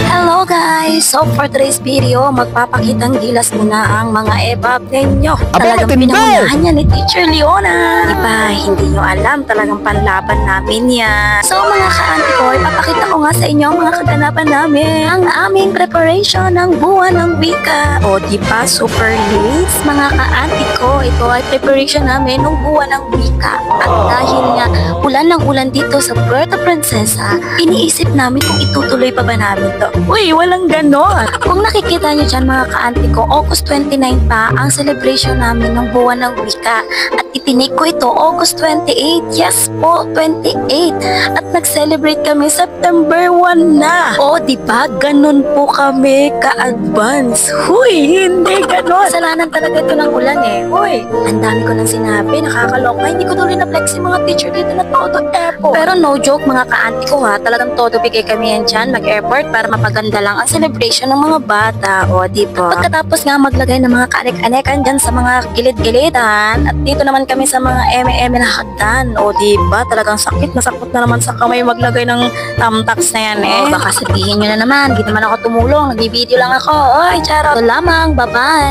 Hello guys! So for today's video, magpapakitang gilas muna ang mga ebab ninyo. Talagang pinangunahan niya ni Teacher Leona. Diba, hindi nyo alam, talagang panlaban namin yan. So mga ka-auntie ko, ipapakita ko nga sa inyo ang mga kaganapan namin. Ang aming preparation ng buwan ng wika. O diba, super late mga ka-auntie ko. Ito ay preparation namin ng buwan ng wika. At dahil nga ulan ng ulan dito sa Puerto Princesa, iniisip namin kung itutuloy pa ba namin to. Uy, walang ganon. Kung nakikita nyo dyan mga ka-auntie ko, August 29 pa ang celebration namin ng buwan ng wika. At itinig ko ito August 28. Yes po, 28. At nag-celebrate kami September 1 na. O, diba? Ganon po kami ka-advance. Huy, hindi ganon. Kasalanan talaga ito ng ulan eh. Huy, ang dami ko nang sinabi, nakakaloka. Hindi ko tuloy na-flex yung mga teacher dito na todo airport. Pero no joke mga ka-auntie ko ha, talagang todo bigay kami yan dyan, mag-airport para mapaganda lang ang celebration ng mga bata. O, diba? Pagkatapos nga maglagay ng mga kaanek-anekan dyan sa mga gilid-gilidan, at dito naman kami sa mga eme-eme na hagdan. O, diba? Talagang sakit na naman sa kamay maglagay ng thumbtacks na yan eh. O, baka sabihin nyo na naman, di naman ako tumulong, nagbibideo lang ako. Oy, charot. Ito lamang, bye-bye!